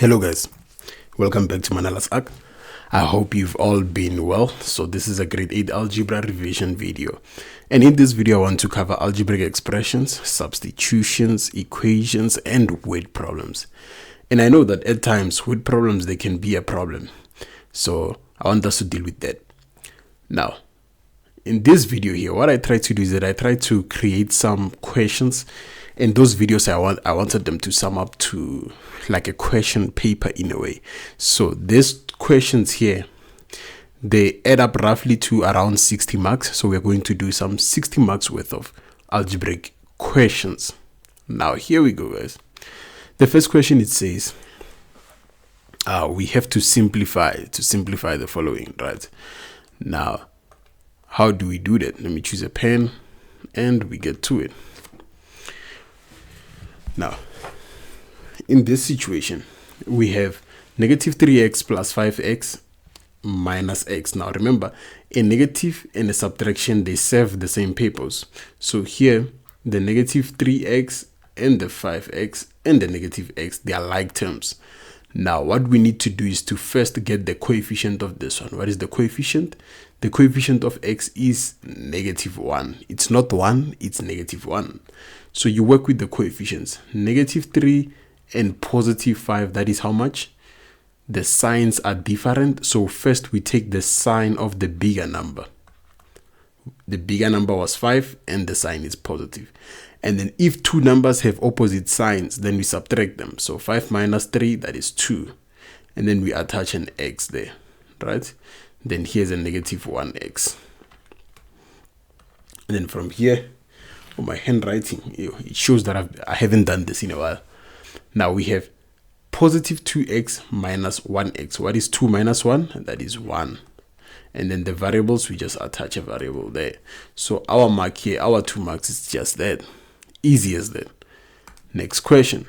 Hello guys, welcome back to Manala's Arc. I hope you've all been well. So this is a grade 8 algebra revision video, and in this video I want to cover algebraic expressions, substitutions, equations and word problems. And I know that at times word problems, they can be a problem, so I want us to deal with that. Now in this video here, what I try to do is that I try to create some questions, and those videos I wanted them to sum up to like a question paper in a way. So these questions here, they add up roughly to around 60 marks. So we're going to do some 60 marks worth of algebraic questions. Now here we go, guys. The first question, it says we have to simplify the following, right? Now how do we do that? Let me choose a pen and we get to it. Now in this situation, we have negative 3x plus 5x minus x. Now remember, a negative and a subtraction, they serve the same purpose. So here, the negative 3x and the 5x and the negative x, they are like terms. Now what we need to do is to first get the coefficient of this one. What is the coefficient? The coefficient of x is -1. It's not 1, it's -1. So you work with the coefficients. Negative 3 and positive 5, that is how much? The signs are different. So first we take the sign of the bigger number. The bigger number was 5 and the sign is positive. And then if two numbers have opposite signs, then we subtract them. So 5 minus 3, that is 2. And then we attach an x there, right? Then here's a -1x. And then from here, my handwriting, it shows that I haven't done this in a while. Now we have positive 2x minus 1x. What is 2 minus 1? That is 1. And then the variables, we just attach a variable there. So our mark here, our 2 marks, is just that. Easy as that. Next question.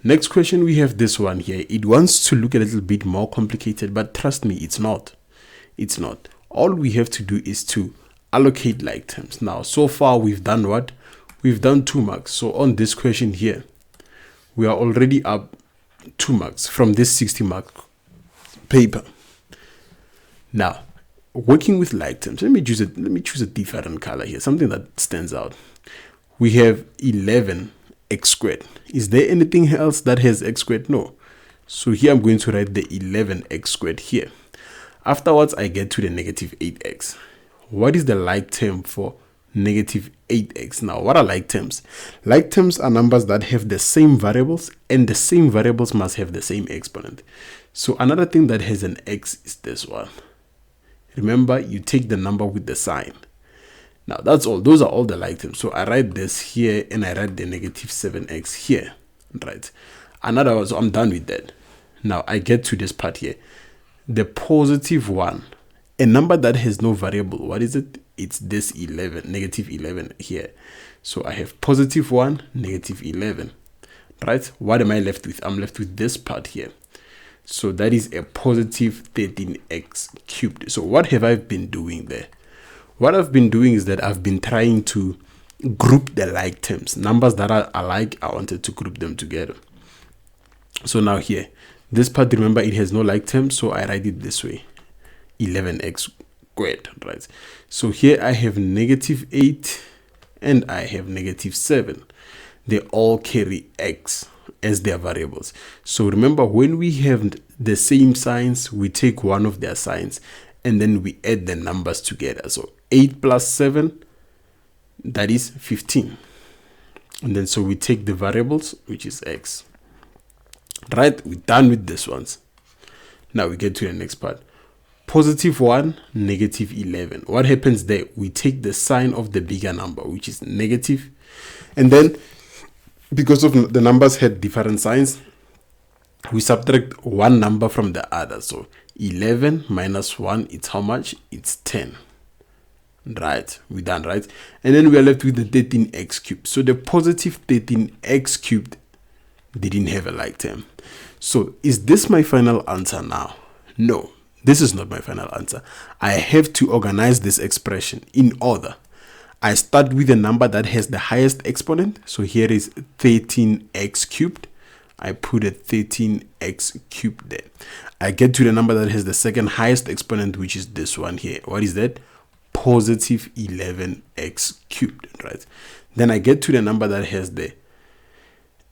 Next question, we have this one here. It wants to look a little bit more complicated, but trust me, it's not. It's not. All we have to do is to allocate like terms. Now, so far we've done what? We've done 2 marks. So on this question here, we are already up 2 marks from this 60 mark paper. Now, working with like terms, let me choose a different color here, something that stands out. We have 11x squared. Is there anything else that has x squared? No. So here I'm going to write the 11x squared here. Afterwards, I get to the -8x. What is the like term for -8x? Now, what are like terms? Like terms are numbers that have the same variables, and the same variables must have the same exponent. So another thing that has an x is this one. Remember, you take the number with the sign. Now that's all. Those are all the like terms. So I write this here and I write the -7x here, right? Another one, so I'm done with that. Now I get to this part here. The +1, a number that has no variable. What is it? It's this 11, -11 here. So I have +1, -11, right? What am I left with? I'm left with this part here. So that is a +13x cubed. So what have I been doing there? What I've been doing is that I've been trying to group the like terms. Numbers that are alike, I wanted to group them together. So now here, this part, remember, it has no like terms, so I write it this way, 11x squared, right? So here I have -8 and I have -7. They all carry x as their variables. So remember, when we have the same signs, we take one of their signs and then we add the numbers together. So 8 plus 7, that is 15. And then so we take the variables, which is x. Right, we're done with this ones. Now we get to the next part. +1, -11. What happens there? We take the sign of the bigger number, which is negative. And then because of the numbers had different signs, we subtract one number from the other. So 11 minus 1, it's how much? It's 10. Right, we're done, right? And then we are left with the 13x cubed. So the +13x cubed didn't have a like term. So is this my final answer now? No, this is not my final answer. I have to organize this expression in order. I start with a number that has the highest exponent. So here is 13x cubed. I put a 13x cubed there. I get to the number that has the second highest exponent, which is this one here. What is that? Positive 11x cubed, right? Then I get to the number that has the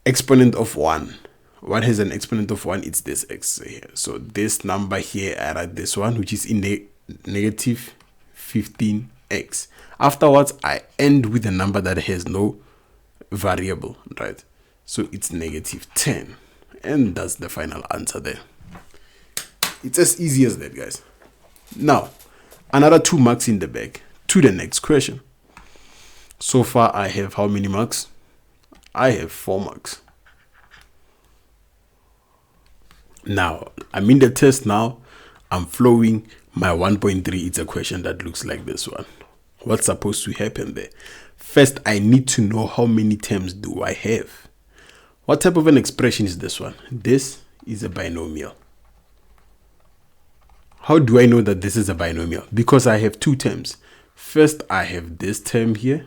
exponent of 1. What has an exponent of 1? It's this x here. So this number here, I write this one, which is in the negative 15x. Afterwards, I end with a number that has no variable, right? So it's negative 10. And that's the final answer there. It's as easy as that, guys. Now, another 2 marks in the bag to the next question. So far, I have how many marks? I have 4 marks. Now, I'm in the test now. I'm flowing my 1.3. It's a question that looks like this one. What's supposed to happen there? First, I need to know how many terms do I have. What type of an expression is this one? This is a binomial. How do I know that this is a binomial? Because I have 2 terms. First, I have this term here,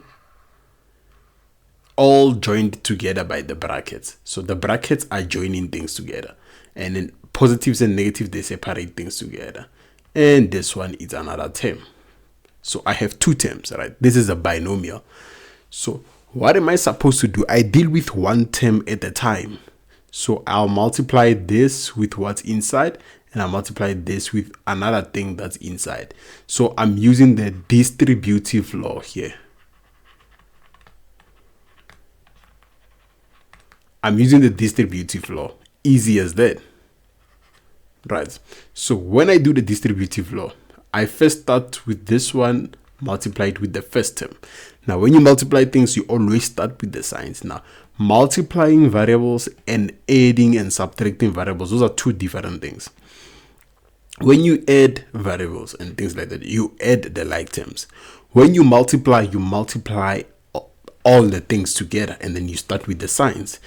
all joined together by the brackets. So the brackets are joining things together. And then positives and negatives, they separate things together. And this one is another term. So I have 2 terms, right? This is a binomial. So what am I supposed to do? I deal with one term at a time. So I'll multiply this with what's inside, and I'll multiply this with another thing that's inside. So I'm using the distributive law here. I'm using the distributive law. Easy as that. Right. So when I do the distributive law, I first start with this one multiplied with the first term. Now, when you multiply things, you always start with the signs. Now, multiplying variables and adding and subtracting variables, those are 2 different things. When you add variables and things like that, you add the like terms. When you multiply all the things together, and then you start with the signs.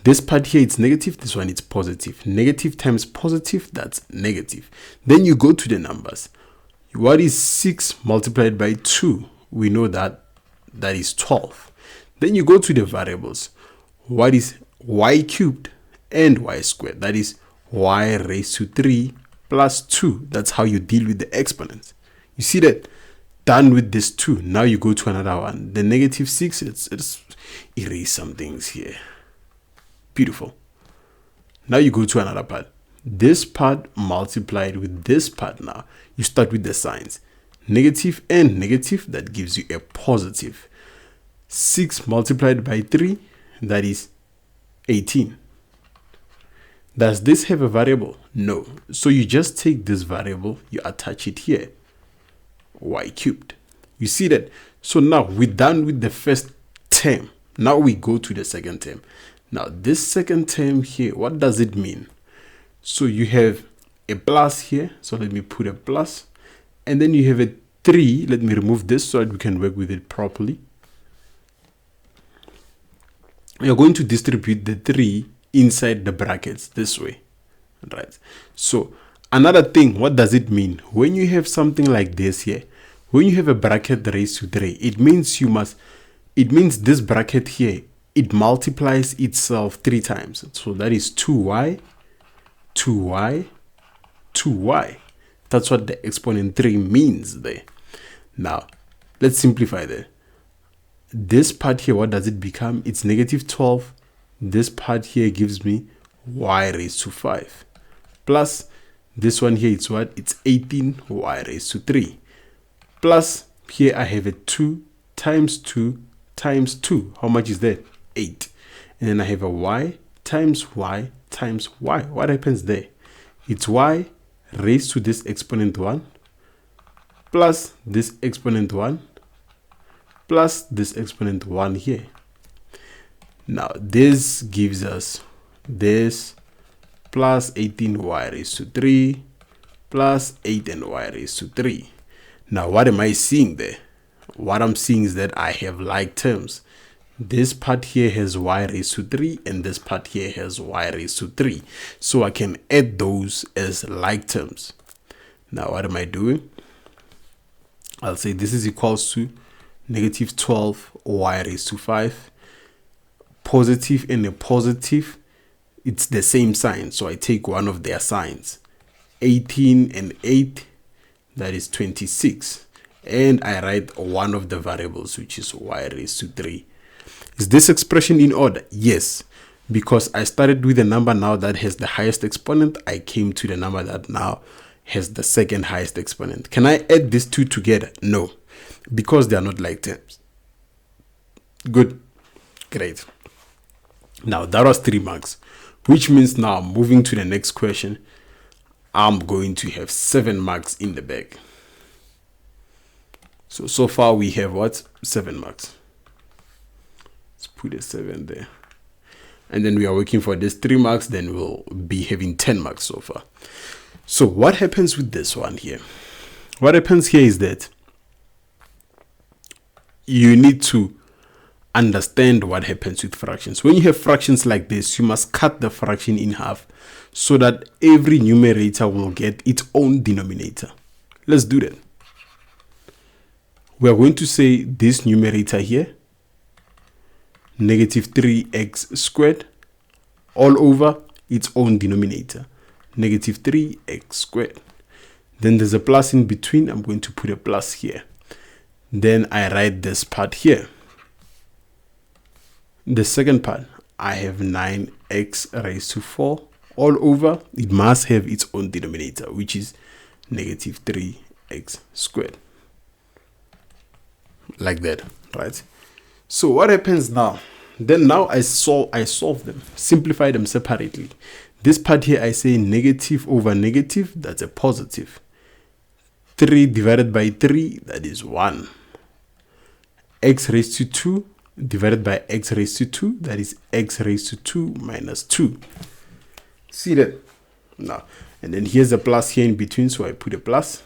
This part here, it's negative. This one, it's positive. Negative times positive, that's negative. Then you go to the numbers. What is 6 multiplied by 2? We know that that is 12. Then you go to the variables. What is y cubed and y squared? That is y raised to 3 plus 2. That's how you deal with the exponents. You see that? Done with this 2. Now you go to another one. The negative 6, it's erase some things here. Beautiful. Now you go to another part. This part multiplied with this part now. You start with the signs. Negative and negative, that gives you a positive. 6 multiplied by 3, that is 18. Does this have a variable? No. So you just take this variable, you attach it here. Y cubed. You see that? So now we're done with the first term. Now we go to the second term. Now this second term here, what does it mean? So you have a plus here. So let me put a plus. And then you have a 3. Let me remove this so that we can work with it properly. You're going to distribute the 3 inside the brackets this way. Right. So another thing, what does it mean? When you have something like this here, when you have a bracket raised to 3, it means this bracket here, it multiplies itself 3 times. So that is 2y, 2y, 2y. That's what the exponent 3 means there. Now, let's simplify that. This part here, what does it become? It's negative 12. This part here gives me y raised to 5. Plus, this one here, it's what? It's 18 y raised to 3. Plus, here I have a 2 times 2 times 2. How much is that? 8. And then I have a y times y times y. What happens there? It's y raised to this exponent 1 plus this exponent 1 plus this exponent 1 here. Now this gives us this plus 18y raised to 3 plus 8y raised to 3. Now what am I seeing there? What I'm seeing is that I have like terms. This part here has y raised to 3 and this part here has y raised to 3. So I can add those as like terms. Now what am I doing? I'll say this is equals to negative 12 y raised to 5. Positive and a positive, it's the same sign, so I take one of their signs. 18 and 8, that is 26. And I write one of the variables, which is y raised to 3. Is this expression in order? Yes, because I started with a number now that has the highest exponent. I came to the number that now has the second highest exponent. Can I add these two together? No, because they are not like terms. Good. Great. Now that was 3 marks, which means now moving to the next question, I'm going to have 7 marks in the bag. So far we have what? 7 marks. Let's put a 7 there. And then we are working for this 3 marks, then we'll be having 10 marks so far. So what happens with this one here? What happens here is that you need to understand what happens with fractions. When you have fractions like this, you must cut the fraction in half so that every numerator will get its own denominator. Let's do that. We are going to say this numerator here, negative 3x squared, all over its own denominator, negative 3x squared. Then there's a plus in between. I'm going to put a plus here. Then I write this part here. The second part, I have 9x raised to 4 all over. It must have its own denominator, which is negative 3x squared. Like that, right? So what happens now? Then now I solve them, simplify them separately. This part here, I say negative over negative, that's a positive. 3 divided by 3, that is 1. X raised to 2 divided by x raised to 2, that is x raised to 2 minus 2. See that? Now, and then here's a plus here in between, so I put a plus.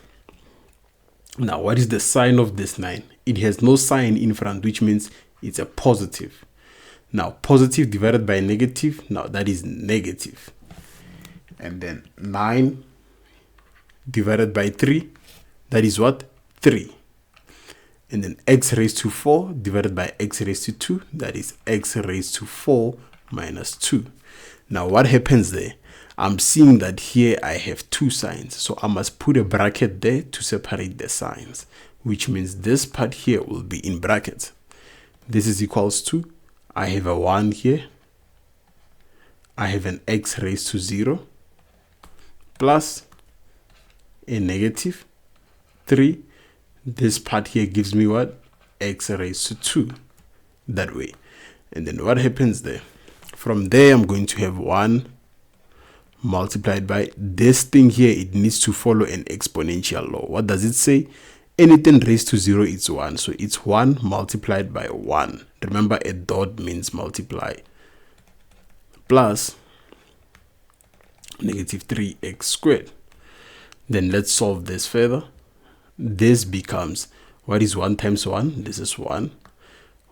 Now, what is the sign of this 9? It has no sign in front, which means it's a positive. Now, positive divided by negative, now that is negative. And then 9 divided by 3, that is what? 3. And then x raised to 4 divided by x raised to 2, that is x raised to 4 minus 2. Now, what happens there? I'm seeing that here I have 2 signs, so I must put a bracket there to separate the signs, which means this part here will be in brackets. This is equals to, I have a 1 here, I have an x raised to 0, plus a negative 3. This part here gives me what? X raised to 2, that way. And then what happens there? From there, I'm going to have 1 multiplied by this thing here. It needs to follow an exponential law. What does it say? Anything raised to 0 is 1. So it's 1 multiplied by 1. Remember, a dot means multiply. Plus negative 3x squared. Then let's solve this further. This becomes, what is 1 times 1? This is 1.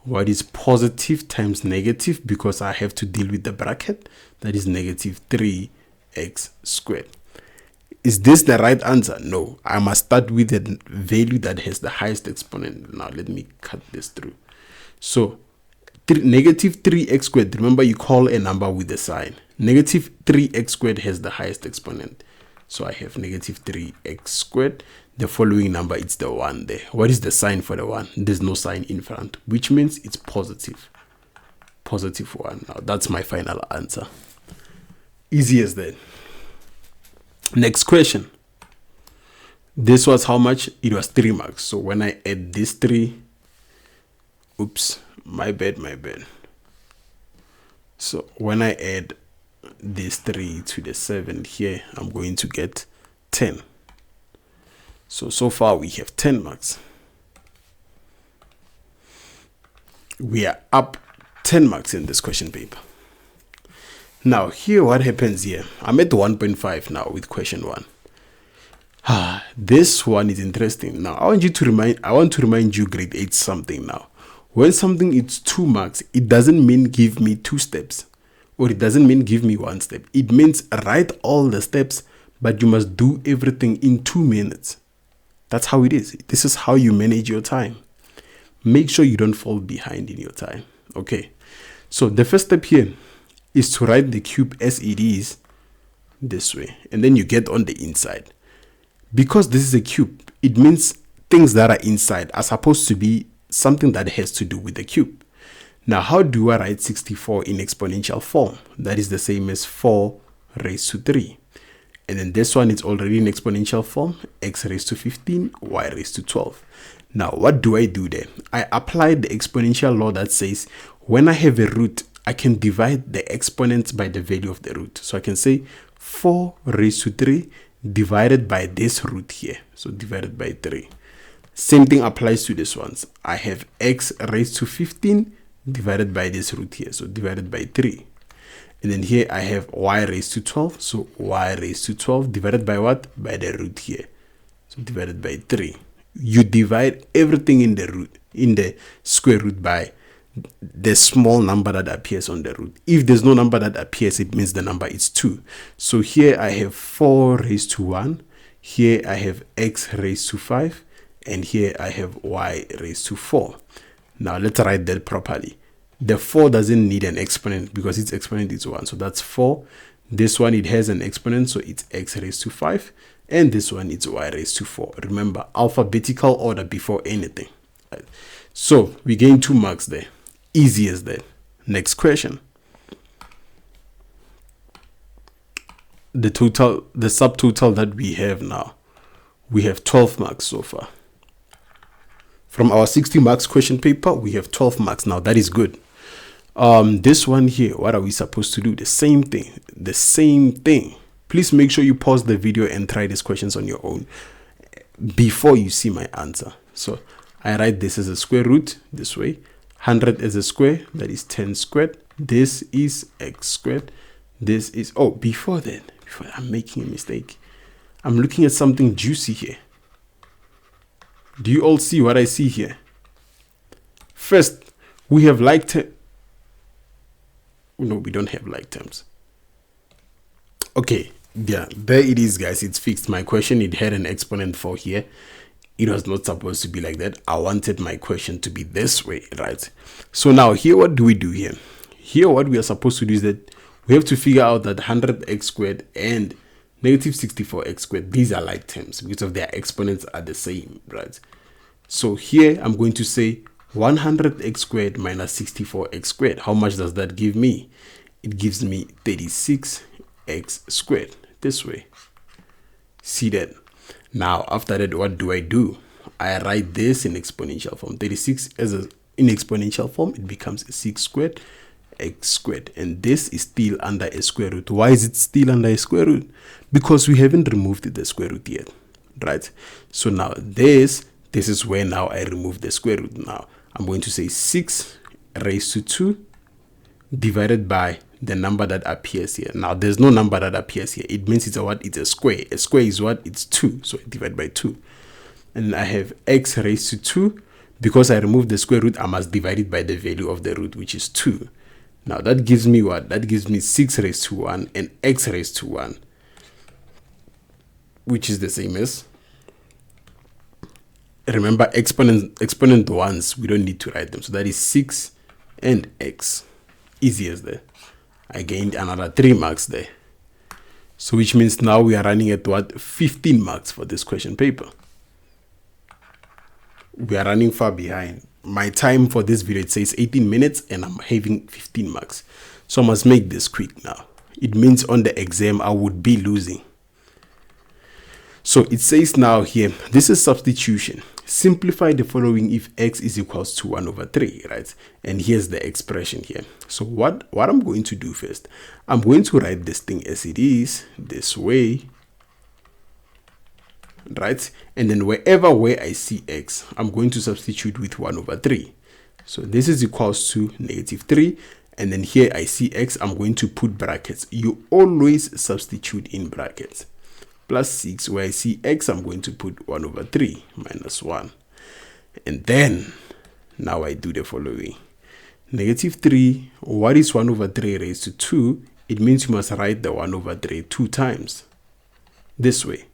What is positive times negative? Because I have to deal with the bracket. That is negative 3x squared. Is this the right answer? No. I must start with a value that has the highest exponent. Now, let me cut this through. So, negative 3x squared. Remember, you call a number with a sign. Negative 3x squared has the highest exponent. So, I have negative 3x squared. The following number, it's the 1 there. What is the sign for the 1? There's no sign in front, which means it's positive. Positive 1. Now, that's my final answer. Easy as that. Next question. This was how much? It was 3 marks. So when I add this 3, oops, my bad. So when I add this 3 to the 7 here, I'm going to get 10. So far we have 10 marks. We are up 10 marks in this question paper. Now, here what happens here? I'm at 1.5 now with question 1. This one is interesting. Now, I want to remind you grade 8 something now. When something is 2 marks, it doesn't mean give me 2 steps, or it doesn't mean give me 1 step. It means write all the steps, but you must do everything in 2 minutes. That's how it is. This is how you manage your time. Make sure you don't fall behind in your time. Okay. So the first step here, is to write the cube as it is this way, and then you get on the inside. Because this is a cube, it means things that are inside are supposed to be something that has to do with the cube. Now, how do I write 64 in exponential form? That is the same as 4 raised to 3. And then this one is already in exponential form, x raised to 15, y raised to 12. Now, what do I do there? I apply the exponential law that says when I have a root, I can divide the exponents by the value of the root. So I can say 4 raised to 3 divided by this root here. So divided by 3. Same thing applies to this ones. I have x raised to 15 divided by this root here. So divided by 3. And then here I have y raised to 12. So y raised to 12 divided by what? By the root here. So divided by 3. You divide everything in the root, in the square root, by the small number that appears on the root. If there's no number that appears, it means the number is 2. So here I have 4 raised to 1. Here I have x raised to 5. And here I have y raised to 4. Now let's write that properly. The 4 doesn't need an exponent because its exponent is 1. So that's 4. This one, it has an exponent, so it's x raised to 5. And this one is y raised to 4. Remember, alphabetical order before anything. Right. So we gain 2 marks there. Easy as that. Next question. The subtotal that we have now, we have 12 marks so far. From our 60 marks question paper, we have 12 marks. Now that is good. This one here, what are we supposed to do? The same thing. The same thing. Please make sure you pause the video and try these questions on your own before you see my answer. So I write this as a square root this way. 100 as a square, that is 10 squared. This is x squared. This is, before I'm making a mistake. I'm looking at something juicy here. Do you all see what I see here? First, we have like terms. No, we don't have like terms. Okay, yeah, there it is, guys. It's fixed. My question, it had an exponent 4 here. It was not supposed to be like that. I wanted my question to be this way, right? So now here, what do we do here? Here, what we are supposed to do is that we have to figure out that 100x squared and negative 64x squared, these are like terms because of their exponents are the same, right? So here I'm going to say 100x squared minus 64x squared. How much does that give me? It gives me 36x squared this way. See that? Now after that, what do? I write this in exponential form. 36 in exponential form, it becomes 6 squared x squared, and this is still under a square root. Why is it still under a square root? Because we haven't removed the square root yet, right? So now this is where now I remove the square root. Now I'm going to say 6 raised to 2 divided by the number that appears here. Now there's no number that appears here. It means it's a what? It's a square. A square is what? It's 2. So I divide by 2. And I have x raised to 2. Because I removed the square root, I must divide it by the value of the root, which is 2. Now that gives me what? That gives me 6 raised to 1 and x raised to 1, which is the same as, remember, exponent ones, we don't need to write them. So that is 6 and x. Easy as that. I gained another 3 marks there. So which means now we are running at what? 15 marks for this question paper. We are running far behind. My time for this video, it says 18 minutes and I'm having 15 marks. So I must make this quick now. It means on the exam, I would be losing. So it says now here, this is substitution. Simplify the following if x is equals to 1 over 3, right? And here's the expression here. So what I'm going to do first, I'm going to write this thing as it is, this way, right? And then where I see x, I'm going to substitute with 1 over 3. So this is equals to negative 3. And then here I see x, I'm going to put brackets. You always substitute in brackets. Plus 6, where I see x, I'm going to put 1 over 3 minus 1. And then, now I do the following. Negative 3, what is 1 over 3 raised to 2? It means you must write the 1 over 3 2 times. This way.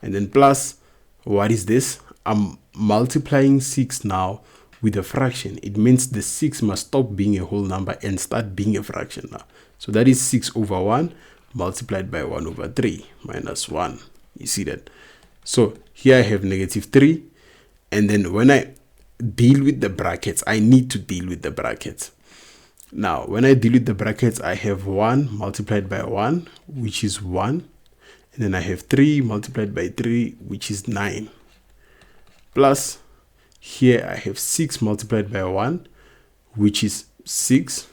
And then plus, what is this? I'm multiplying 6 now with a fraction, it means the 6 must stop being a whole number and start being a fraction now. So that is 6 over 1 multiplied by 1 over 3 minus 1. You see that? So here I have negative 3. And then when I deal with the brackets, I need to deal with the brackets. Now, when I deal with the brackets, I have 1 multiplied by 1, which is 1. And then I have 3 multiplied by 3, which is 9. Plus, here I have 6 multiplied by 1, which is 6.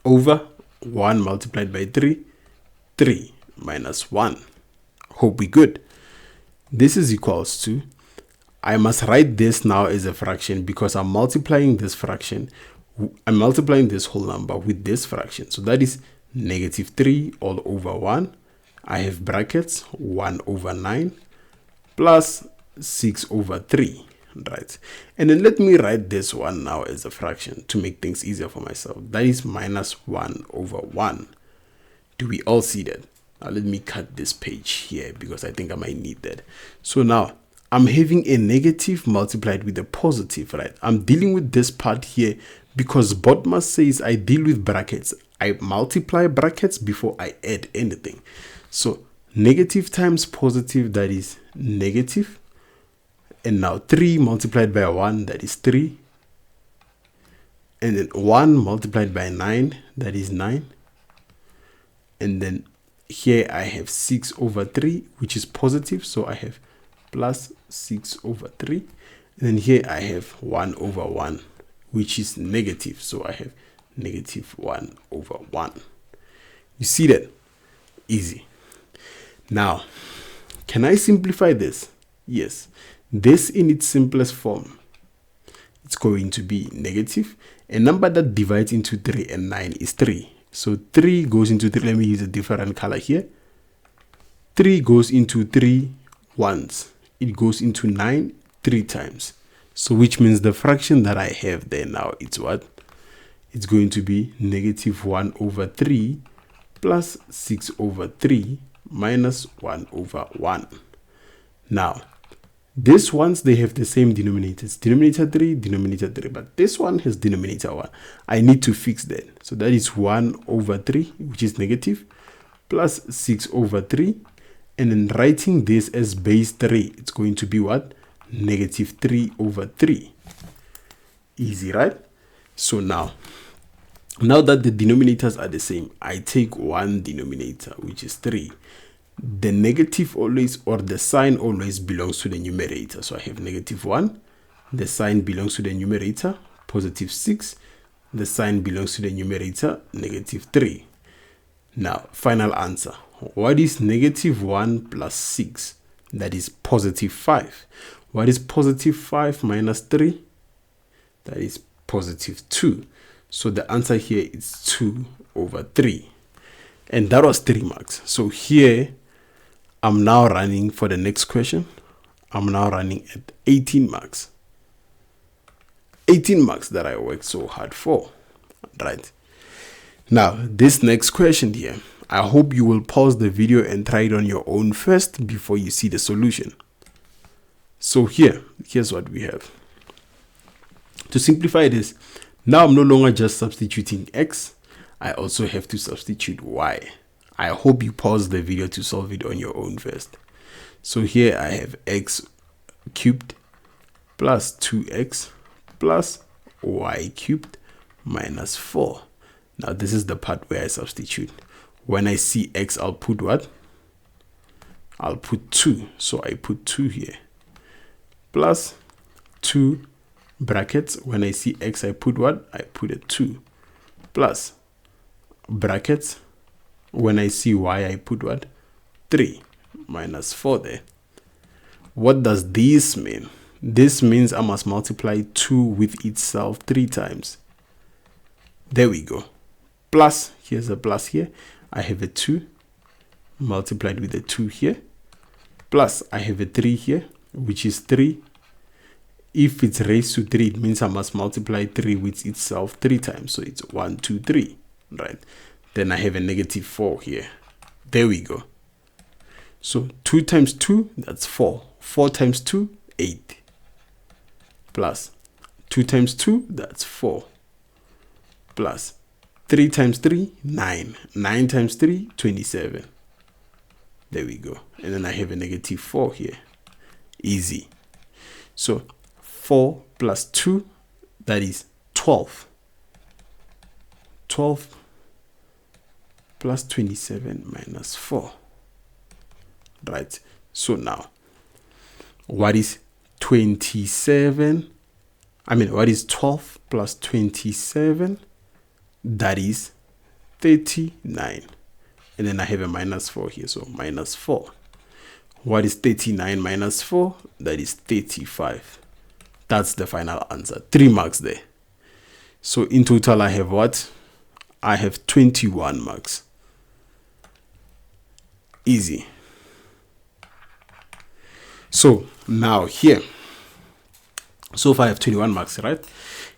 Over 1 multiplied by 3, 3 minus 1. Hope we good. This is equals to, I must write this now as a fraction because I'm multiplying this fraction. I'm multiplying this whole number with this fraction. So that is negative 3 all over 1. I have brackets 1 over 9 plus 6 over 3. Right, and then let me write this one now as a fraction to make things easier for myself. That is minus 1 over 1. Do we all see that? Now let me cut this page here because I think I might need that. So now I'm having a negative multiplied with a positive, right? I'm dealing with this part here because BODMAS says I deal with brackets. I multiply brackets before I add anything. So negative times positive, that is negative. And now 3 multiplied by 1, that is 3. And then 1 multiplied by 9, that is 9. And then here I have 6 over 3, which is positive. So I have plus 6 over 3. And then here I have 1 over 1, which is negative. So I have negative 1 over 1. You see that? Easy. Now, can I simplify this? Yes. This in its simplest form, it's going to be negative. A number that divides into 3 and 9 is 3. So 3 goes into 3. Let me use a different color here. 3 goes into 3 once. It goes into 9 3 times. So which means the fraction that I have there now, it's what? It's going to be negative 1 over 3 plus 6 over 3 minus 1 over 1. Now, these ones, they have the same denominators, denominator 3, but this one has denominator 1. I need to fix that. So that is 1 over 3, which is negative, plus 6 over 3. And then writing this as base 3, it's going to be what? Negative 3 over 3. Easy, right? So now that the denominators are the same, I take one denominator, which is 3. The negative always, or the sign always belongs to the numerator. So I have negative 1. The sign belongs to the numerator, positive 6. The sign belongs to the numerator, negative 3. Now, final answer. What is negative 1 plus 6? That is positive 5. What is positive 5 minus 3? That is positive 2. So the answer here is 2 over 3. And that was 3 marks. So here, I'm now running for the next question. I'm now running at 18 marks. 18 marks that I worked so hard for. Right. Now, this next question here, I hope you will pause the video and try it on your own first before you see the solution. So here's what we have. To simplify this, now I'm no longer just substituting x. I also have to substitute y. I hope you pause the video to solve it on your own first. So here I have x cubed plus 2x plus y cubed minus 4. Now this is the part where I substitute. When I see x, I'll put what? I'll put 2. So I put 2 here. Plus 2 brackets. When I see x, I put what? I put a 2. Plus brackets. When I see y, I put what? 3 minus 4 there. What does this mean? This means I must multiply 2 with itself 3 times. There we go. Plus, here's a plus here. I have a 2 multiplied with a 2 here. Plus, I have a 3 here, which is 3. If it's raised to 3, it means I must multiply 3 with itself 3 times. So it's 1, 2, 3, right? Then I have a negative 4 here. There we go. So 2 times 2, that's 4. 4 times 2, 8. Plus 2 times 2, that's 4. Plus 3 times 3, 9. 9 times 3, 27. There we go. And then I have a negative 4 here. Easy. So 4 plus 2, that is 12. 12 plus 27 minus 4. Right. So now, what is 27? What is 12 plus 27? That is 39. And then I have a minus 4 here, so minus 4. What is 39 minus 4? That is 35. That's the final answer. 3 marks there. So in total, I have what? I have 21 marks. Easy. So now here, so far I have 21 marks, right?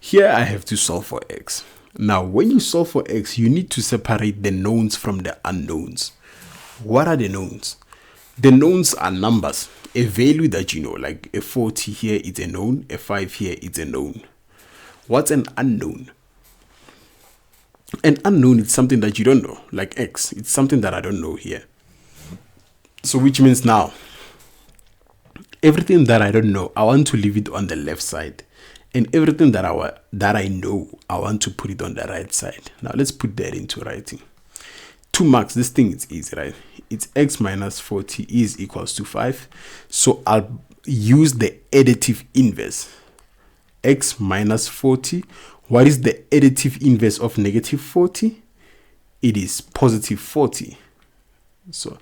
Here I have to solve for x. Now, when you solve for x, you need to separate the knowns from the unknowns. What are the knowns? The knowns are numbers, a value that you know, like a 40 here is a known, a 5 here is a known. What's an unknown? An unknown is something that you don't know, like x. It's something that I don't know here. So which means now, everything that I don't know, I want to leave it on the left side. And everything that I know, I want to put it on the right side. Now let's put that into writing. 2 marks, this thing is easy, right? It's x minus 40 is equals to 5. So I'll use the additive inverse. X minus 40. What is the additive inverse of negative 40? It is positive 40. So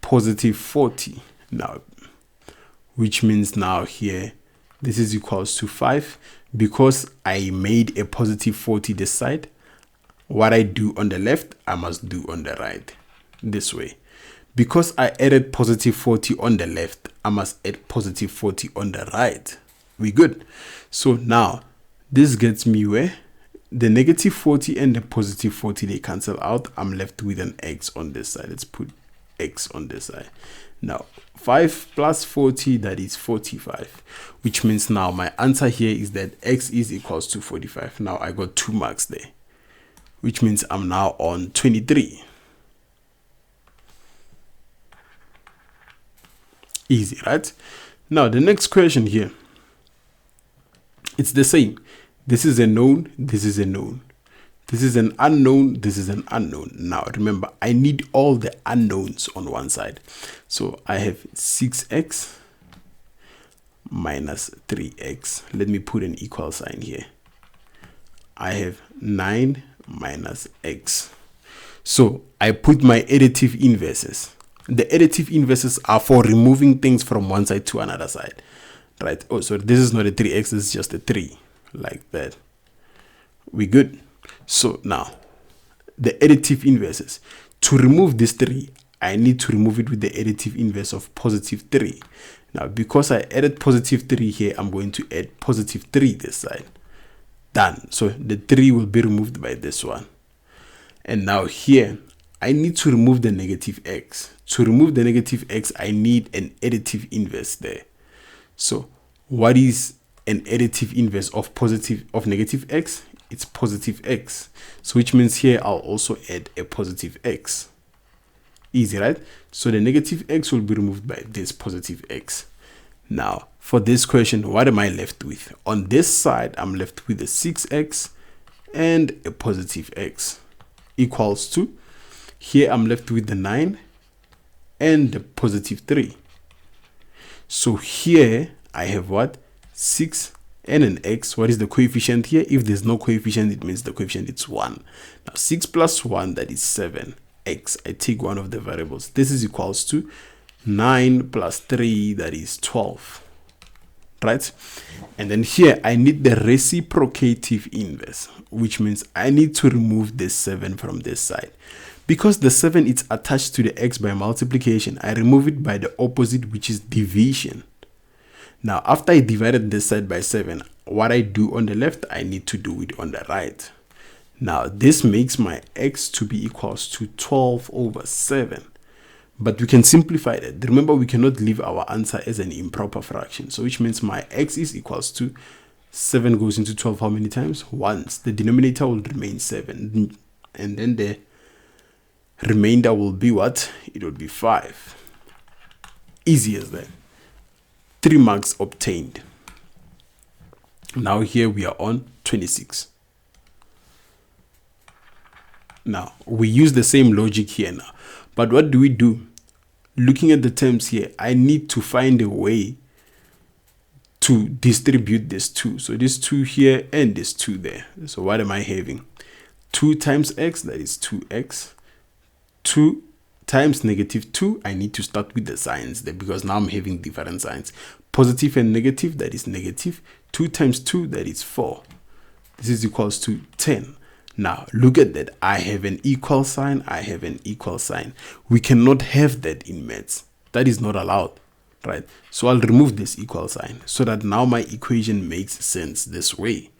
positive 40. Now, which means now here, this is equals to 5. Because I made a positive 40 this side, what I do on the left, I must do on the right. This way. Because I added positive 40 on the left, I must add positive 40 on the right. We good? So now, this gets me where? The negative 40 and the positive 40, they cancel out. I'm left with an x on this side. Let's put x on this side. Now, 5 plus 40, that is 45. Which means now my answer here is that x is equals to 45. Now I got 2 marks there. Which means I'm now on 23. Easy, right? Now the next question here. It's the same. This is a known, this is a known. This is an unknown, this is an unknown. Now remember, I need all the unknowns on one side. So I have 6x minus 3x. Let me put an equal sign here. I have 9 minus x. So I put my additive inverses. The additive inverses are for removing things from one side to another side. Right? Oh, so this is not a 3x, this is just a 3. Like that. We good? So now, the additive inverses. To remove this 3, I need to remove it with the additive inverse of positive 3. Now, because I added positive 3 here, I'm going to add positive 3 this side. Done. So the 3 will be removed by this one. And now here, I need to remove the negative x. To remove the negative x, I need an additive inverse there. So what is an additive inverse of negative x? It's positive x. So which means here I'll also add a positive x. Easy, right? So the negative x will be removed by this positive x. Now, for this question, what am I left with? On this side, I'm left with a 6x and a positive x equals to, here I'm left with the 9 and the positive 3. So here I have what? 6 and an x. What is the coefficient here? If there's no coefficient, it means the coefficient is 1. Now 6 plus 1, that is 7. X, I take one of the variables. This is equals to 9 plus 3, that is 12. Right? And then here I need the reciprocative inverse, which means I need to remove this 7 from this side. Because the 7 is attached to the x by multiplication, I remove it by the opposite, which is division. Now, after I divided this side by 7, what I do on the left, I need to do it on the right. Now, this makes my x to be equals to 12 over 7. But we can simplify that. Remember, we cannot leave our answer as an improper fraction. So which means my x is equals to 7 goes into 12 how many times? Once. The denominator will remain 7. And then the remainder will be what? It will be 5. Easy as that. 3 marks obtained. Now here we are on 26. Now, we use the same logic here now. But what do we do? Looking at the terms here, I need to find a way to distribute this 2. So this 2 here and this 2 there. So what am I having? 2 times x, that is 2x. 2 times -2, I need to start with the signs there because now I'm having different signs. Positive and negative, that is negative. 2 times 2, that is 4. This is equals to 10. Now, look at that. I have an equal sign. I have an equal sign. We cannot have that in maths. That is not allowed, right? So I'll remove this equal sign so that now my equation makes sense this way,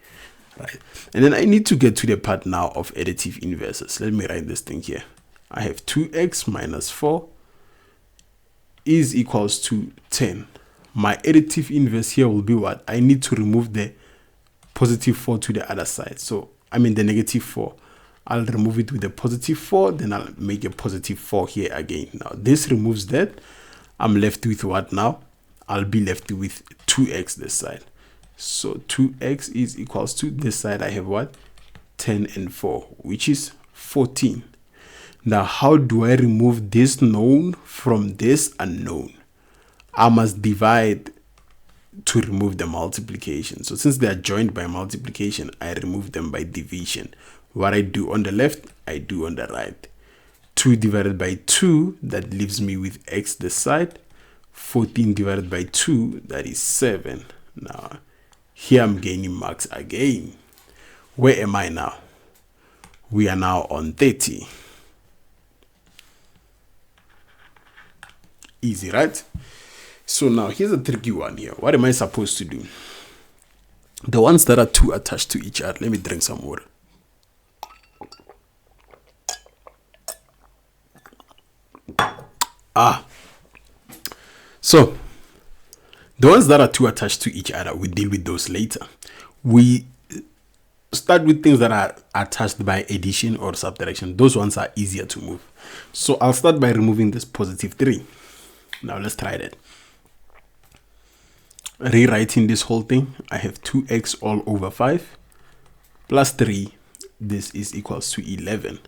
right? And then I need to get to the part now of additive inverses. Let me write this thing here. I have 2x minus 4 is equals to 10. My additive inverse here will be what? I need to remove the positive 4 to the other side. So I mean the negative 4. I'll remove it with the positive 4, then I'll make a positive 4 here again. Now this removes that. I'm left with what now? I'll be left with 2x this side. So 2x is equals to this side. I have what? 10 and 4, which is 14. Now how do I remove this known from this unknown? I must divide to remove the multiplication. So since they are joined by multiplication, I remove them by division. What I do on the left, I do on the right. 2 divided by 2, that leaves me with x this side. 14 divided by 2, that is 7. Now, here I'm gaining marks again. Where am I now? We are now on 30. Easy, right? So now here's a tricky one here. What am I supposed to do? The ones that are 2 attached to each other. Let me drink some water. So the ones that are 2 attached to each other, we deal with those later. We start with things that are attached by addition or subtraction. Those ones are easier to move. So I'll start by removing this positive 3. Now let's try that. Rewriting this whole thing, I have 2x all over 5 plus 3. This is equals to 11.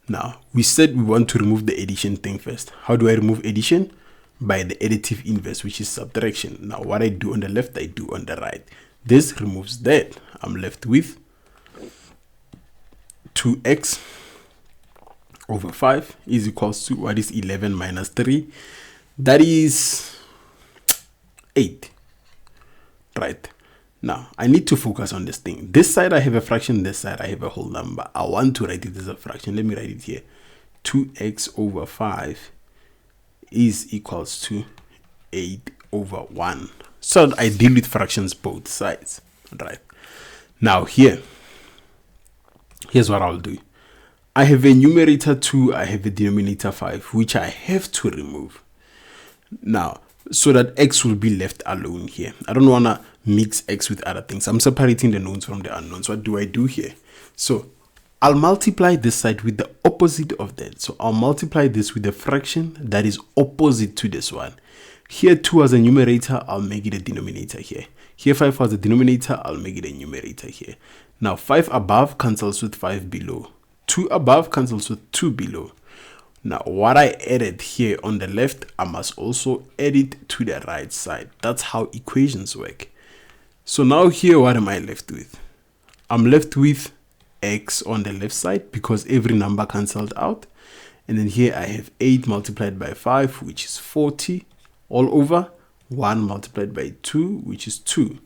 Now, we said we want to remove the addition thing first. How do I remove addition? By the additive inverse, which is subtraction. Now, what I do on the left, I do on the right. This removes that. I'm left with 2x over 5 is equals to, what is 11 minus 3? That is 8. Right. Now, I need to focus on this thing. This side, I have a fraction. This side, I have a whole number. I want to write it as a fraction. Let me write it here. 2x over 5 is equals to 8 over 1. So I deal with fractions both sides. Right. Now, here's what I'll do. I have a numerator 2. I have a denominator 5, which I have to remove. Now, so that x will be left alone here. I don't want to mix x with other things. I'm separating the knowns from the unknowns. What do I do here? So I'll multiply this side with the opposite of that. So I'll multiply this with a fraction that is opposite to this one. Here 2 as a numerator, I'll make it a denominator here. Here 5 as a denominator, I'll make it a numerator here. Now 5 above cancels with 5 below. 2 above cancels with 2 below. Now, what I added here on the left, I must also add it to the right side. That's how equations work. So now here, what am I left with? I'm left with x on the left side because every number cancelled out. And then here I have 8 multiplied by 5, which is 40, all over 1 multiplied by 2, which is 2.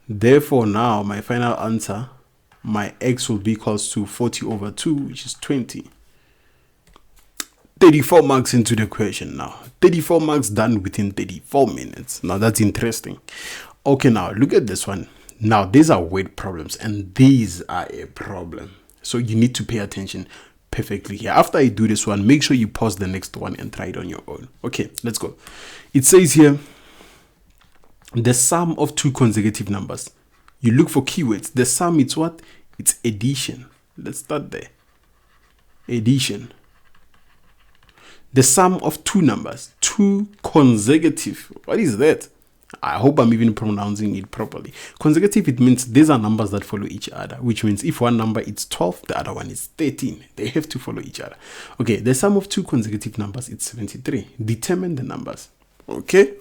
Therefore, now my final answer, my x will be equals to 40 over 2, which is 20. 34 marks into the question now. 34 marks done within 34 minutes. Now that's interesting. Okay, now look at this one. Now these are word problems and these are a problem. So you need to pay attention perfectly here. After I do this one, make sure you pause the next one and try it on your own. Okay, let's go. It says here, the sum of 2 consecutive numbers You look for keywords. The sum, it's what? It's addition. Let's start there. Addition. The sum of two numbers, two consecutive. What is that? I hope I'm even pronouncing it properly. Consecutive, it means these are numbers that follow each other, which means if one number is 12, the other one is 13. They have to follow each other. Okay, the sum of two consecutive numbers is 73. Determine the numbers. Okay.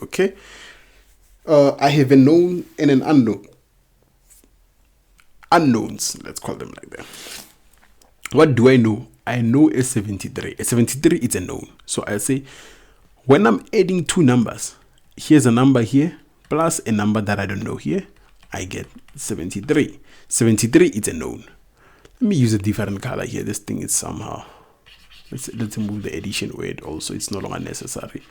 I have a known and an unknown. Unknowns, let's call them like that. What do I know? I know a 73. A 73 is a known. So I say, when I'm adding two numbers, here's a number here, plus a number that I don't know here, I get 73. 73 is a known. Let me use a different color here. This thing is somehow, let's move the addition word also. It's no longer necessary.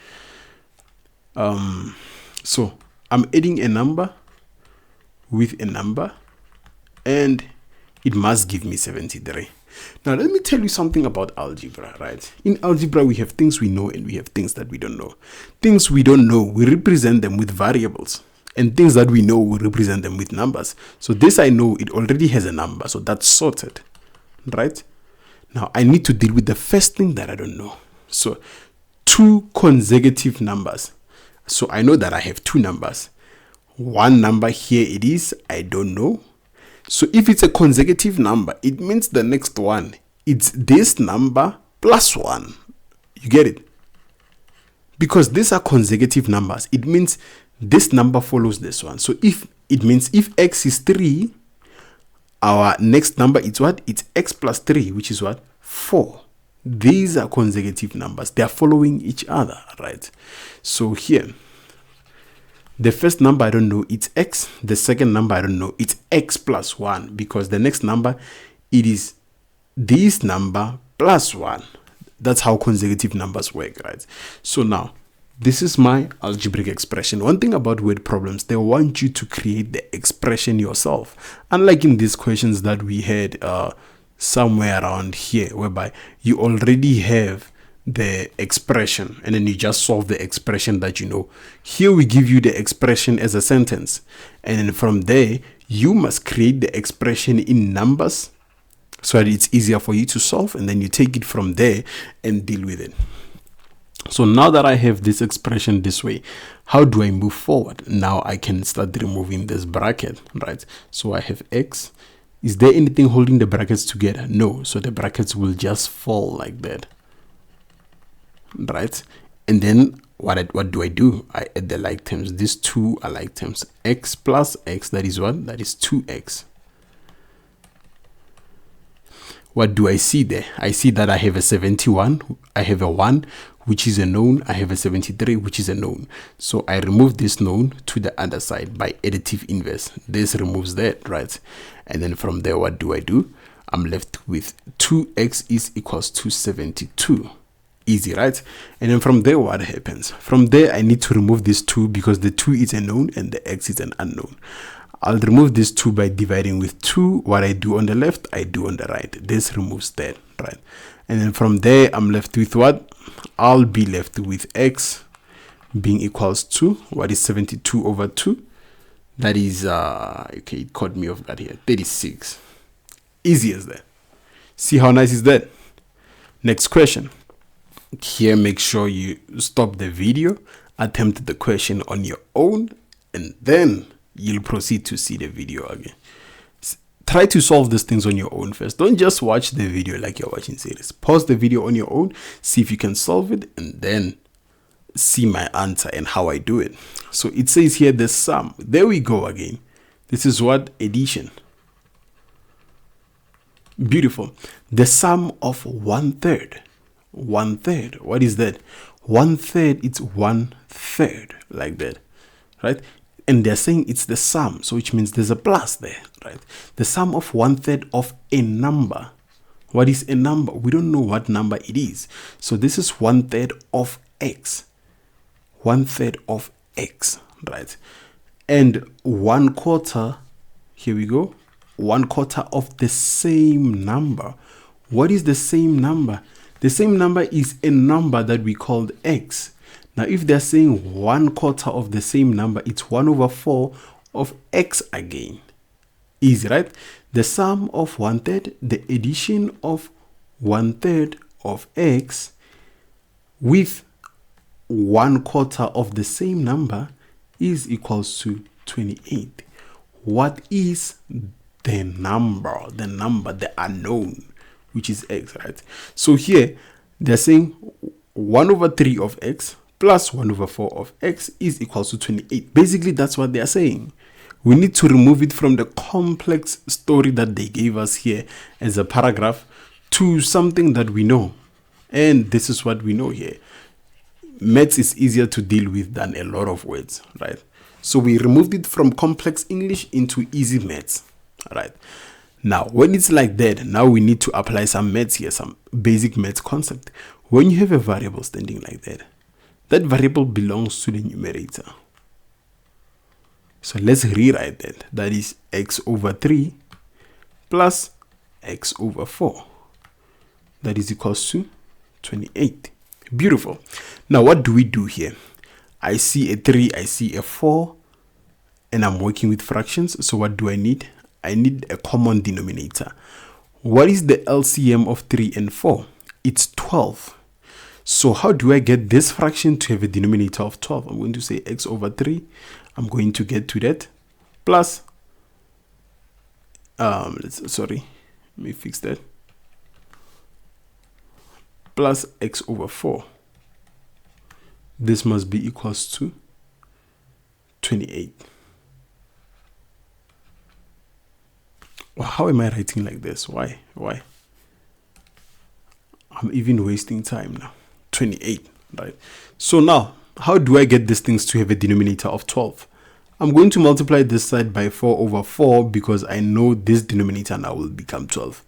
So I'm adding a number with a number, and it must give me 73. Now, let me tell you something about algebra, right? In algebra, we have things we know and we have things that we don't know. Things we don't know, we represent them with variables. And things that we know, we represent them with numbers. So this I know, it already has a number, so that's sorted, right? Now, I need to deal with the first thing that I don't know. So, two consecutive numbers. So I know that I have two numbers. One number here it is, I don't know. So if it's a consecutive number, it means the next one, it's this number plus 1. You get it? Because these are consecutive numbers, it means this number follows this one. So if x is 3, our next number is what? It's x plus 3, which is what? 4. These are consecutive numbers. They are following each other, right? So here, the first number I don't know, it's x. The second number I don't know, it's x plus 1, because the next number, it is this number plus 1. That's how consecutive numbers work, right? So now, this is my algebraic expression. One thing about word problems, they want you to create the expression yourself. Unlike in these questions that we had somewhere around here, whereby you already have the expression and then you just solve the expression that you know. Here we give you the expression as a sentence, and then from there you must create the expression in numbers so that it's easier for you to solve, and then you take it from there and deal with it. So now that I have this expression this way, how do I move forward? Now I can start removing this bracket, right? So I have x. Is there anything holding the brackets together? No. So the brackets will just fall like that, right? And then what do? I add the like terms. These two are like terms. X plus x, that is what? That is 2x. What do I see there? I see that I have a 71, I have a 1, which is a known, I have a 73, which is a known. So I remove this known to the other side by additive inverse. This removes that, right? And then from there, what do? I'm left with 2x is equals to 72. Easy, right? And then from there, what happens? From there, I need to remove this 2 because the 2 is a known and the x is an unknown. I'll remove this 2 by dividing with 2. What I do on the left, I do on the right. This removes that, right? And then from there, I'm left with what? I'll be left with x being equals to, what is 72 over 2? That is, okay, it caught me off guard here, 36. Easy as that. See how nice is that? Next question. Here, make sure you stop the video, attempt the question on your own, and then you'll proceed to see the video again. Try to solve these things on your own first. Don't just watch the video like you're watching series. Pause the video on your own, see if you can solve it, and then see my answer and how I do it. So it says here the sum. There we go again. This is what? Addition. Beautiful. The sum of 1/3. 1/3. What is that? 1/3, it's 1/3, like that, right? And they're saying it's the sum, so which means there's a plus there, right? The sum of 1/3 of a number. What is a number? We don't know what number it is. So this is 1/3 of x. 1/3 of x, right? And 1/4, here we go, 1/4 of the same number. What is the same number? The same number is a number that we called x. Now, if they're saying 1/4 of the same number, it's 1/4 of x again. Easy, right? The sum of 1/3, the addition of 1/3 of x with 1/4 of the same number is equals to 28. What is the number? The unknown, which is x, right? So here they're saying 1/3 of x plus 1/4 of x is equals to 28. Basically, that's what they are saying. We need to remove it from the complex story that they gave us here as a paragraph to something that we know. And this is what we know here. Maths is easier to deal with than a lot of words, right? So we removed it from complex English into easy maths, right? Now, when it's like that, now we need to apply some maths here, some basic maths concept. When you have a variable standing like that, that variable belongs to the numerator. So let's rewrite that. That is x over 3 plus x over 4. That is equals to 28. Beautiful. Now, what do we do here? I see a 3, I see a 4, and I'm working with fractions. So what do I need? I need a common denominator. What is the LCM of 3 and 4? It's 12. So how do I get this fraction to have a denominator of 12? I'm going to say x over 3. I'm going to get to that plus, let me fix that, plus x over 4. This must be equals to 28. Well, how am I writing like this? Why? I'm even wasting time now. 28, right? So now, how do I get these things to have a denominator of 12? I'm going to multiply this side by 4 over 4 because I know this denominator now will become 12.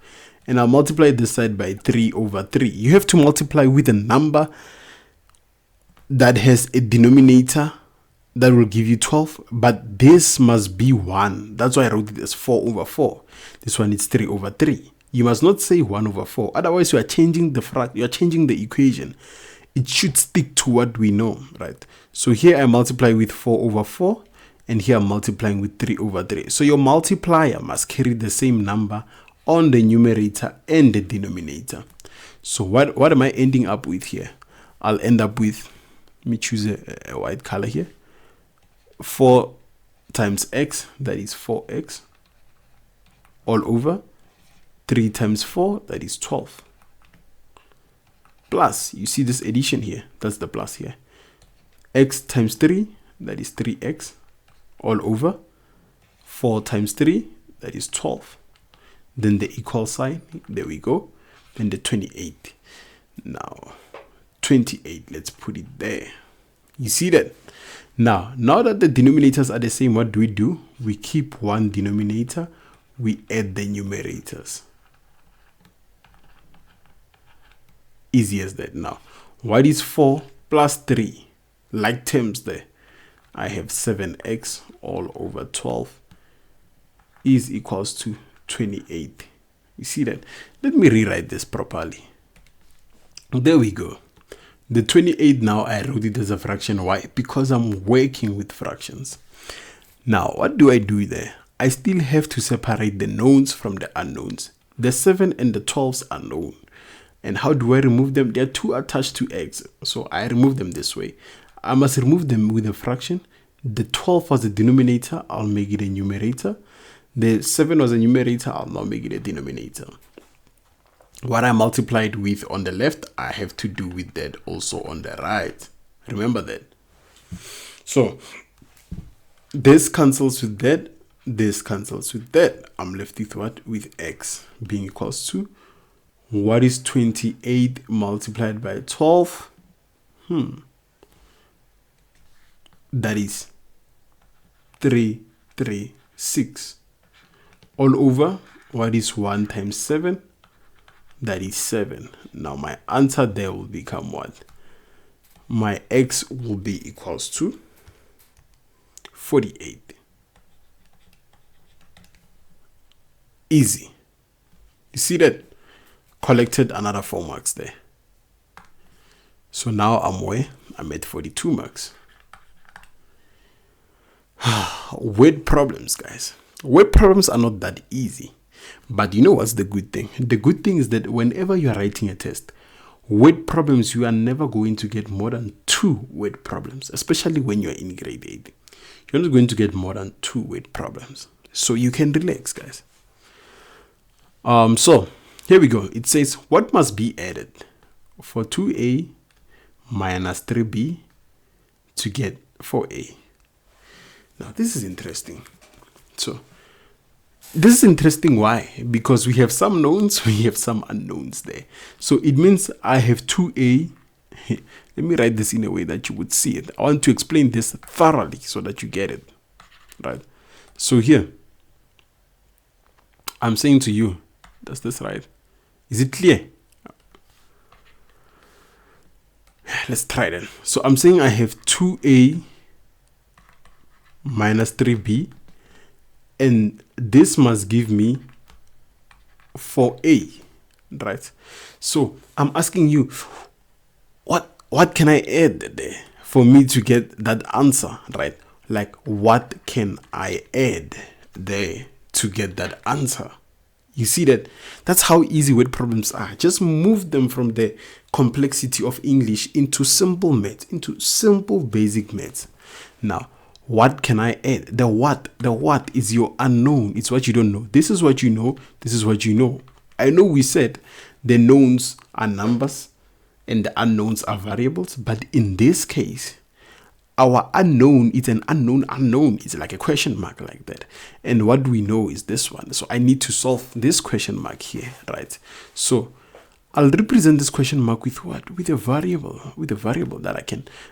And I'll multiply this side by 3 over 3. You have to multiply with a number that has a denominator that will give you 12, but this must be 1. That's why I wrote it as 4 over 4. This one is 3 over 3. You must not say 1 over 4. Otherwise, you are changing the equation. It should stick to what we know, right? So here I multiply with 4 over 4, and here I'm multiplying with 3 over 3. So your multiplier must carry the same number on the numerator and the denominator. So what am I ending up with here? I'll end up with, let me choose a white color here. 4 times x, that is 4x, all over 3 times 4, that is 12. Plus, you see this addition here, that's the plus here. X times 3, that is 3x, all over 4 times 3, that is 12. Then the equal sign, there we go. Then the 28. Now, 28, let's put it there. You see that? Now that the denominators are the same, what do? We keep one denominator, we add the numerators. Easy as that. Now, what is 4 plus 3? Like terms there. I have 7x all over 12 is equals to 28. You see that? Let me rewrite this properly. There we go. The 28 now, I wrote it as a fraction. Why? Because I'm working with fractions. Now, what do I do there? I still have to separate the knowns from the unknowns. The 7 and the 12s are known. And how do I remove them? They are 2 attached to x. So I remove them this way. I must remove them with a fraction. The 12 was a denominator. I'll make it a numerator. The 7 was a numerator. I'll now make it a denominator. What I multiplied with on the left, I have to do with that also on the right. Remember that. So this cancels with that. This cancels with that. I'm left with what? With x being equals to, what is 28 multiplied by 12? That is 336. All over, what is 1 times 7? That is 7. Now my answer there will become what? My x will be equals to 48. Easy. You see that? Collected another 4 marks there. So now I'm where? I'm at 42 marks. Word problems, guys. Word problems are not that easy. But you know what's the good thing? The good thing is that whenever you are writing a test, word problems, you are never going to get more than 2 word problems, especially when you're in grade 8. You're not going to get more than 2 word problems. So you can relax, guys. So here we go. It says, what must be added for 2a minus 3b to get 4a? Now, this is interesting. So, this is interesting. Why? Because we have some knowns, we have some unknowns there. So, it means I have 2a. Let me write this in a way that you would see it. I want to explain this thoroughly so that you get it. Right? So, here, I'm saying to you, does this right? Is it clear? Let's try that. So, I'm saying I have 2a minus 3b, and this must give me 4a, right? So I'm asking you, what can I add there for me to get that answer, right? Like, what can I add there to get that answer? You see that? That's how easy word problems are. Just move them from the complexity of English into simple maths, into simple basic maths. Now, what can I add? The what is your unknown. It's what you don't know. This is what you know. This is what you know. I know we said the knowns are numbers and the unknowns are variables. But in this case, our unknown is an unknown. It's like a question mark like that. And what we know is this one. So I need to solve this question mark here, right? So I'll represent this question mark with what? With a variable that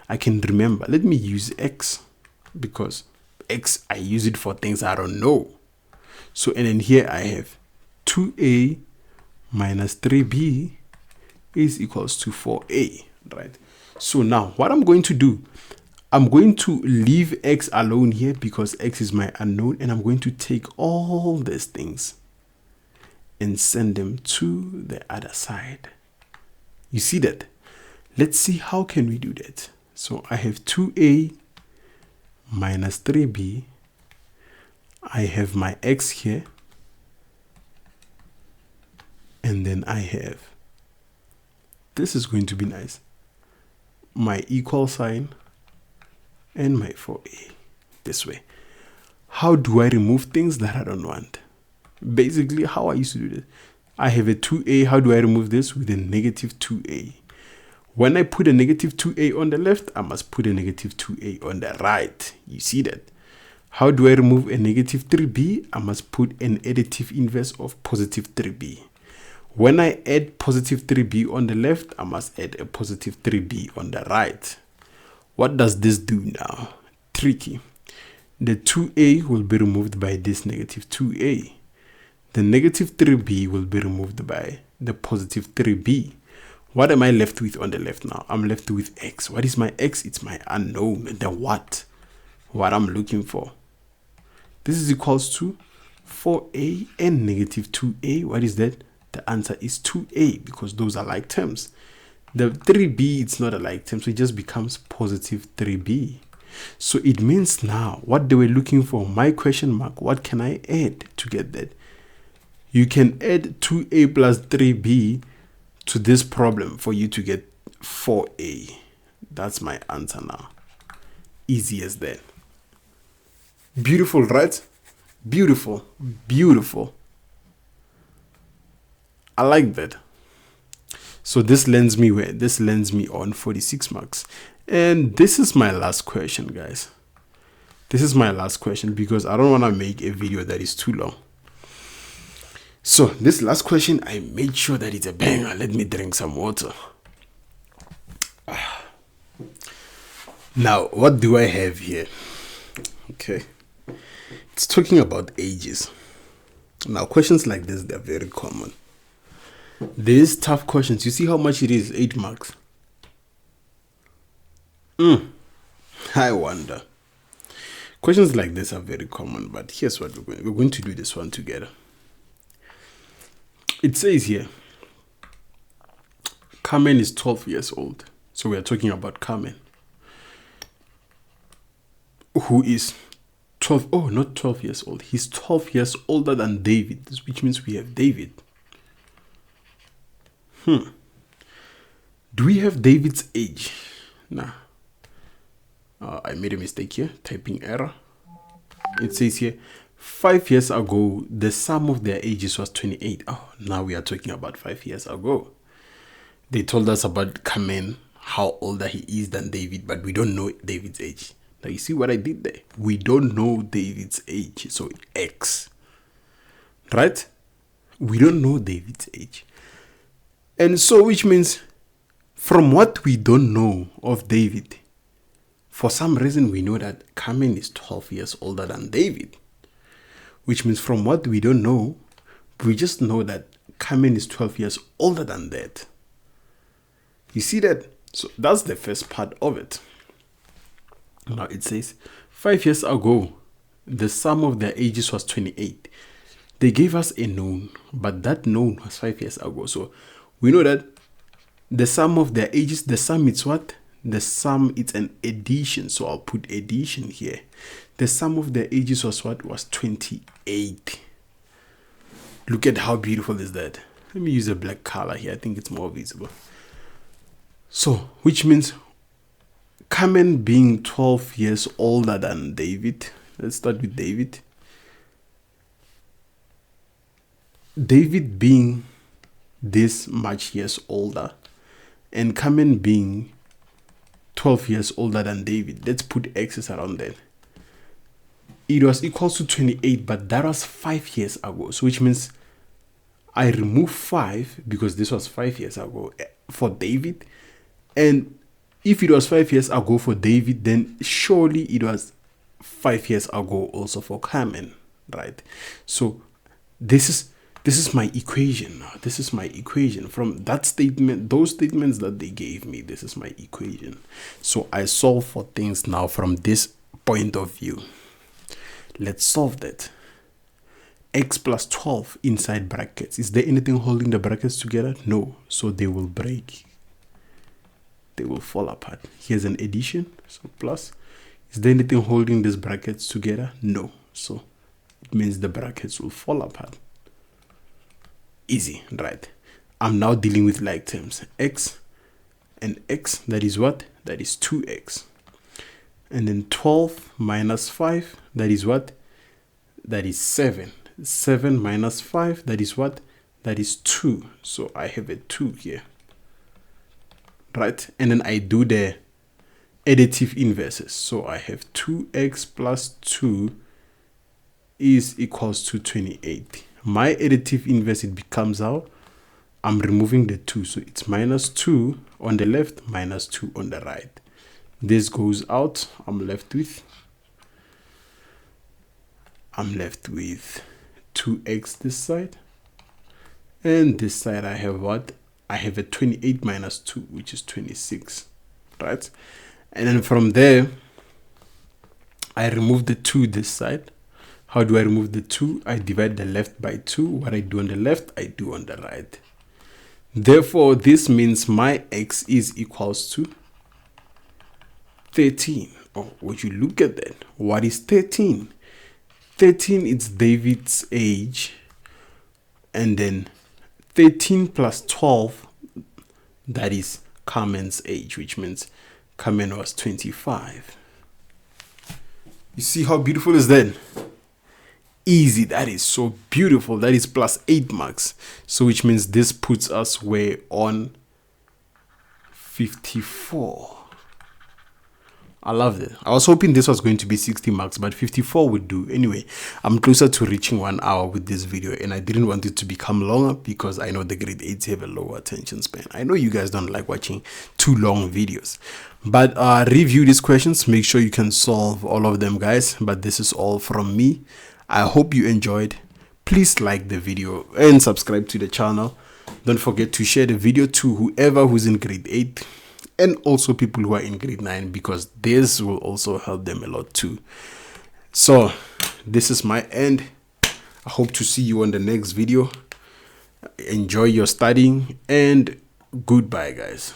I can remember. Let me use x, because x, I use it for things I don't know. So, and then here I have 2a minus 3b is equals to 4a, right? So now what I'm going to do, I'm going to leave x alone here because x is my unknown, and I'm going to take all these things and send them to the other side. You see that? Let's see how can we do that. So I have 2a minus 3b. I have my x here, and then I have, this is going to be nice, my equal sign and my 4a this way. How do I remove things that I don't want? Basically, how I used to do this, I have a 2a. How do I remove this? With a negative 2a. When I put a negative 2a on the left, I must put a negative 2a on the right. You see that? How do I remove a negative 3b? I must put an additive inverse of positive 3b. When I add positive 3b on the left, I must add a positive 3b on the right. What does this do now? Tricky. The 2a will be removed by this negative 2a. The negative 3b will be removed by the positive 3b. What am I left with on the left now? I'm left with x. What is my x? It's my unknown. The what I'm looking for. This is equals to 4a and negative 2a. What is that? The answer is 2a, because those are like terms. The 3b, it's not a like term, so it just becomes positive 3b. So it means now what they were looking for, my question mark, what can I add to get that? You can add 2a plus 3b to this problem for you to get 4a. That's my answer now. Easy as that. Beautiful, right? Beautiful, beautiful. I like that. So this lands me where? This lands me on 46 marks. And this is my last question, guys. This is my last question because I don't want to make a video that is too long. So this last question, I made sure that it's a banger. Let me drink some water. Now, what do I have here? Okay. It's talking about ages. Now, questions like this, they're very common. These tough questions, you see how much it is? 8 marks. I wonder. Questions like this are very common, but here's what we're going to do this one together. It says here, Carmen is 12 years old. So we are talking about Carmen, who is 12, oh, not 12 years old. He's 12 years older than David, which means we have David. Do we have David's age? Nah. I made a mistake here, typing error. It says here, 5 years ago, the sum of their ages was 28. Oh, now we are talking about 5 years ago. They told us about Carmen, how older he is than David, but we don't know David's age. Now you see what I did there? We don't know David's age, so X. Right? We don't know David's age. And so, which means, from what we don't know of David, for some reason we know that Carmen is 12 years older than David. Which means from what we don't know, we just know that Carmen is 12 years older than that. You see that? So that's the first part of it. Now it says, 5 years ago, the sum of their ages was 28. They gave us a known, but that known was 5 years ago. So we know that the sum of their ages, the sum is what? The sum is an addition. So I'll put addition here. The sum of their ages was what? Was 28. Look at how beautiful is that. Let me use a black color here. I think it's more visible. So, which means Carmen being 12 years older than David. Let's start with David. David being this much years older and Carmen being 12 years older than David. Let's put X's around that. It was equal to 28, but that was 5 years ago. So which means I remove 5 because this was 5 years ago for David. And if it was 5 years ago for David, then surely it was 5 years ago also for Carmen, right? So this is my equation. This is my equation from that statement, those statements that they gave me. This is my equation. So I solve for things now from this point of view. Let's solve that. X plus 12 inside brackets. Is there anything holding the brackets together? No. So they will break. They will fall apart. Here's an addition. So plus. Is there anything holding these brackets together? No. So it means the brackets will fall apart. Easy, right? I'm now dealing with like terms. X and X, that is what? That is 2X. And then 12 minus 5, that is what? That is 7. 7 minus 5, that is what? That is 2. So I have a 2 here. Right? And then I do the additive inverses. So I have 2X plus 2 is equals to 28. My additive inverse, it becomes out. I'm removing the 2. So it's minus 2 on the left, minus 2 on the right. This goes out. I'm left with 2X this side. And this side I have what? I have a 28 minus 2, which is 26. Right? And then from there, I remove the 2 this side. How do I remove the 2? I divide the left by 2. What I do on the left, I do on the right. Therefore, this means my X is equals to 13. Oh, would you look at that? What is 13? 13 is David's age. And then 13 plus 12, that is Carmen's age, which means Carmen was 25. You see how beautiful is that? Easy. That is so beautiful. That is plus 8 marks. So which means this puts us where on 54. I love it. I was hoping this was going to be 60 marks, but 54 would do. Anyway, I'm closer to reaching 1 hour with this video, and I didn't want it to become longer because I know the grade 8s have a lower attention span. I know you guys don't like watching too long videos, but review these questions. Make sure you can solve all of them, guys. But this is all from me. I hope you enjoyed. Please like the video and subscribe to the channel. Don't forget to share the video to whoever who's in grade 8 and also people who are in grade 9, because this will also help them a lot too. So this is my end. I hope to see you on the next video. Enjoy your studying and goodbye, guys.